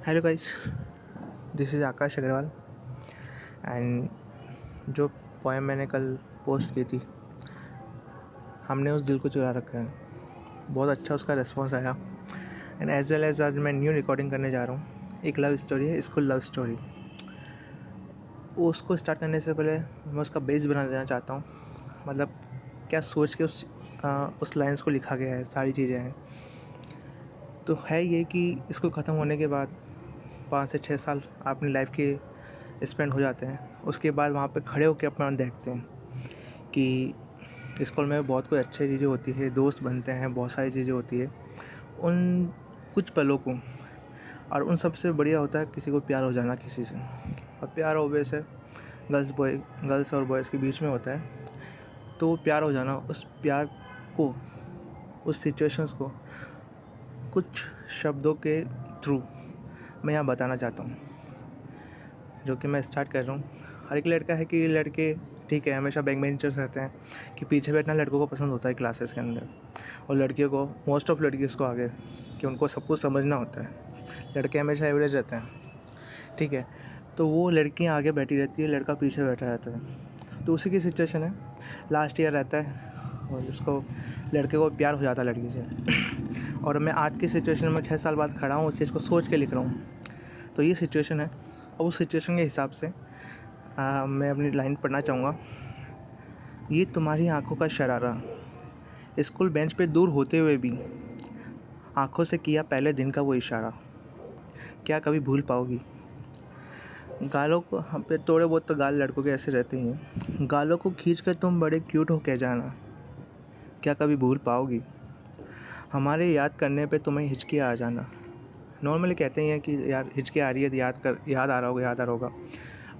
Hello guys, this is Akash Agarwal and जो poem मैंने कल पोस्ट की थी, हमने उस दिल को चुरा रखा है। बहुत अच्छा उसका रिस्पॉन्स आया एंड एज वेल एज आज मैं न्यू रिकॉर्डिंग करने जा रहा हूँ। एक लव स्टोरी है, स्कूल लव स्टोरी। उसको स्टार्ट करने से पहले मैं उसका बेस बना देना चाहता हूँ। मतलब क्या सोच के उस लाइन्स को लिखा गया है, सारी चीज़ें हैं। तो है ये कि स्कूल ख़त्म होने के बाद 5 से 6 साल अपनी लाइफ के स्पेंड हो जाते हैं। उसके बाद वहाँ पे खड़े होकर अपना देखते हैं कि स्कूल में बहुत कोई अच्छी चीज़ें होती है, दोस्त बनते हैं, बहुत सारी चीज़ें होती है। उन कुछ पलों को, और उन सबसे बढ़िया होता है किसी को प्यार हो जाना किसी से। और प्यार ऑब्वियस है, गर्ल्स और बॉयज़ के बीच में होता है। तो वो प्यार हो जाना, उस प्यार को, उस सिचुएशंस को कुछ शब्दों के थ्रू मैं यहाँ बताना चाहता हूँ, जो कि मैं स्टार्ट कर रहा हूँ। हर एक लड़का है कि लड़के ठीक है हमेशा बैक बेंचर्स रहते हैं कि पीछे बैठना लड़कों को पसंद होता है क्लासेस के अंदर, और लड़कियों को, मोस्ट ऑफ लड़कियों को आगे, कि उनको सब कुछ समझना होता है। लड़के हमेशा एवरेज रहते हैं, ठीक है। तो वो लड़कियाँ आगे बैठी रहती है, लड़का पीछे बैठा रहता है। तो उसी की सिचुएशन है, लास्ट ईयर रहता है और उसको, लड़के को प्यार हो जाता है लड़की से। और मैं आज की सिचुएशन में 6 साल बाद खड़ा हूँ, उस चीज़ को सोच के लिख रहा हूँ। तो ये सिचुएशन है, और उस सिचुएशन के हिसाब से मैं अपनी लाइन पढ़ना चाहूँगा। ये तुम्हारी आंखों का शरारा, स्कूल बेंच पे दूर होते हुए भी आंखों से किया पहले दिन का वो इशारा, क्या कभी भूल पाओगी। गालों को, हम पे थोड़े बहुत तो गाल लड़कों के ऐसे रहते ही हैं। गालों को खींच कर तुम बड़े क्यूट हो कह जाना, क्या कभी भूल पाओगी। हमारे याद करने पे तुम्हें हिचकी आ जाना। नॉर्मली कहते ही हैं कि यार हिचकी आ रही है तो याद आ रहा होगा।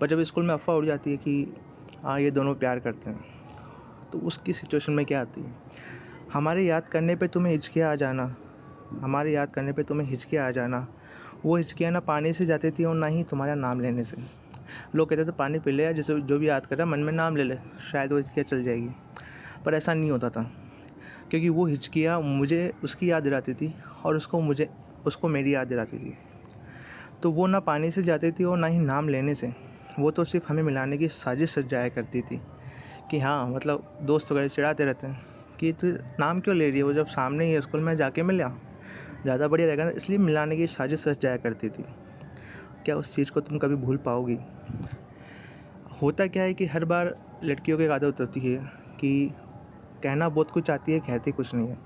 पर जब स्कूल में अफवाह उड़ जाती है कि हाँ ये दोनों प्यार करते हैं, तो उसकी सिचुएशन में क्या आती है। हमारे याद करने पे तुम्हें हिचकियाँ आ जाना, हमारे याद करने पे तुम्हें हिचकियाँ आ जाना। वो हिचकियाँ ना पानी से जाती थी और ना ही तुम्हारा नाम लेने से। लोग कहते थे पानी पी ले, या जिसे जो भी याद कर रहा है मन में नाम ले ले, शायद वो हिचकियाँ चल जाएगी। पर ऐसा नहीं होता था, क्योंकि वो हिचकियाँ मुझे उसकी याद दिलाती थी और उसको मेरी याद दिलाती थी। तो वो ना पानी से जाती थी और ना ही नाम लेने से। वो तो सिर्फ हमें मिलाने की साजिश सजाया करती थी कि हाँ, मतलब दोस्त वगैरह चिढ़ाते रहते हैं कि तू नाम क्यों ले रही है, वो जब सामने ही है, स्कूल में जाके मिल जा, ज़्यादा बढ़िया रहेगा ना। इसलिए मिलाने की साजिश सजाया करती थी। क्या उस चीज़ को तुम कभी भूल पाओगी। होता क्या है कि हर बार लड़कियों की एक आदत होती है कि कहना बहुत कुछ आती है, कहती कुछ नहीं है।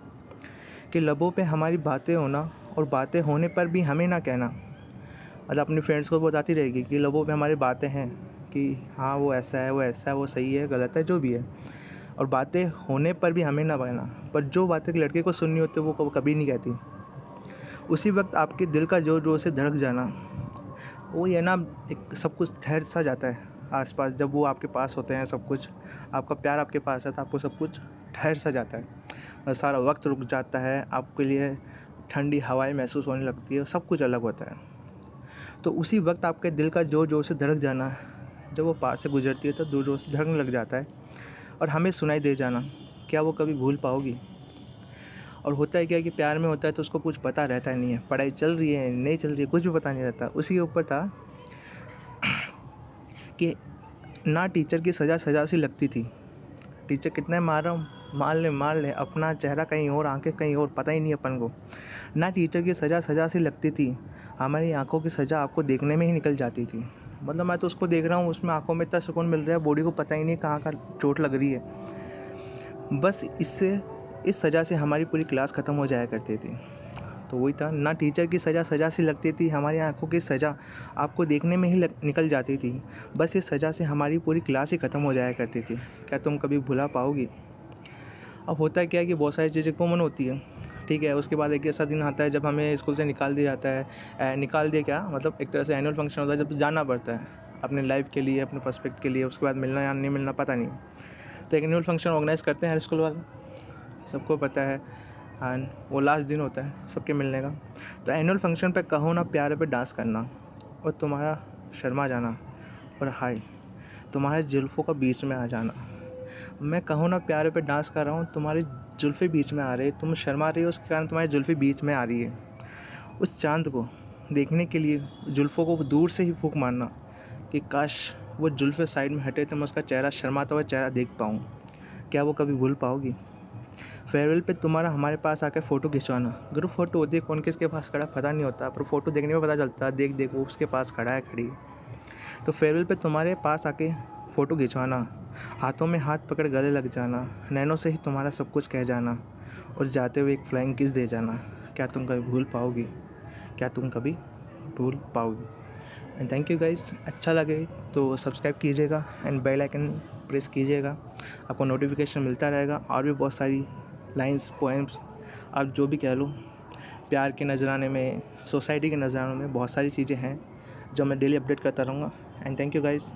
कि लबों पे हमारी बातें होना और बातें होने पर भी हमें ना कहना। मतलब अपनी फ्रेंड्स को बताती रहेगी कि लबों पे हमारी बातें हैं कि हाँ वो ऐसा है, वो ऐसा है, वो सही है, गलत है, जो भी है, और बातें होने पर भी हमें ना कहना। पर जो बातें लड़के को सुननी होती है वो कभी नहीं कहती। उसी वक्त आपके दिल का जोर जोर से धड़क जाना, वो ये ना, एक सब कुछ ठहर सा जाता है आसपास। जब वो आपके पास होते हैं, सब कुछ आपका प्यार आपके पास है, तो आपको सब कुछ ठहर सा जाता है, सारा वक्त रुक जाता है। आपके लिए ठंडी हवाएं महसूस होने लगती है, सब कुछ अलग होता है। तो उसी वक्त आपके दिल का जोर जोर से धड़क जाना, जब वो पास से गुजरती है तो जोर जोर से धड़कने लग जाता है, और हमें सुनाई दे जाना, क्या वो कभी भूल पाओगी। और होता है क्या कि प्यार में होता है तो उसको कुछ पता रहता नहीं है, पढ़ाई चल रही है नहीं चल रही है कुछ भी पता नहीं रहता। उसी के ऊपर था कि ना टीचर की सज़ा सज़ा सी लगती थी। टीचर कितना मार रहा हूँ, मार ले, अपना चेहरा कहीं और, आंखें कहीं और, पता ही नहीं अपन को। ना टीचर की सज़ा सज़ा सी लगती थी, हमारी आंखों की सज़ा आपको देखने में ही निकल जाती थी। मतलब मैं तो उसको देख रहा हूँ, उसमें आंखों में इतना सुकून मिल रहा है, बॉडी को पता ही नहीं कहाँ का चोट लग रही है। बस इस सज़ा से हमारी पूरी क्लास ख़त्म हो जाया करती थी। तो वही था, ना टीचर की सज़ा सज़ा सी लगती थी, हमारी आंखों की सज़ा आपको देखने में ही निकल जाती थी। बस इस सज़ा से हमारी पूरी क्लास ही ख़त्म हो जाया करती थी, क्या तुम कभी भुला पाओगी। अब होता है क्या है कि बहुत सारी चीज़ें कॉमन होती है, ठीक है। उसके बाद एक ऐसा दिन आता है जब हमें स्कूल से निकाल दिया जाता है। निकाल दिया क्या, मतलब एक तरह से एनुअल फंक्शन होता है जब जाना पड़ता है अपने लाइफ के लिए, अपने पर्सपेक्ट के लिए। उसके बाद मिलना या नहीं मिलना पता नहीं। तो एक एनुअल फंक्शन ऑर्गेनाइज़ करते हैं हर स्कूल वाले, सबको पता है, एंड वो लास्ट दिन होता है सबके मिलने का। तो एनुअल फंक्शन पे कहो ना प्यारे पे डांस करना, और तुम्हारा शर्मा जाना, और हाय तुम्हारे जुल्फ़ों का बीच में आ जाना। मैं कहूँ ना प्यारे पे डांस कर रहा हूँ, तुम्हारी जुल्फ़ें बीच में आ रही है, तुम शर्मा रही हो, उसके कारण तुम्हारी जुल्फ़ें बीच में आ रही है। उस चाँद को देखने के लिए जुल्फ़ों को दूर से ही फूंक मारना कि काश वो जुल्फ़ें साइड में हटे तो मैं उसका चेहरा, शर्माता हुआ चेहरा देख पाऊँ। क्या वो कभी भूल पाओगी? फेयरवेल पे तुम्हारा हमारे पास आकर फ़ोटो खिंचवाना। ग्रुप फ़ोटो होती है, कौन किसके पास खड़ा पता नहीं होता, पर फ़ोटो देखने में पता चलता है, देख देख वो उसके पास खड़ा है, खड़ी है। तो फेयरवेल पे तुम्हारे पास आके फ़ोटो खिंचवाना, हाथों में हाथ पकड़ गले लग जाना, नैनों से ही तुम्हारा सब कुछ कह जाना और जाते हुए एक फ्लाइंग किस दे जाना। क्या तुम कभी भूल पाओगी? क्या तुम कभी भूल पाओगी? And thank you guys. अच्छा लगे तो सब्सक्राइब कीजिएगा एंड बेल आइकन प्रेस कीजिएगा, आपको नोटिफिकेशन मिलता रहेगा। और भी बहुत सारी लाइन्स, पोएम्स, आप जो भी कह लो, प्यार के नजराने में, सोसाइटी के नजरानों में बहुत सारी चीज़ें हैं जो मैं डेली अपडेट करता रहूँगा। And thank you guys.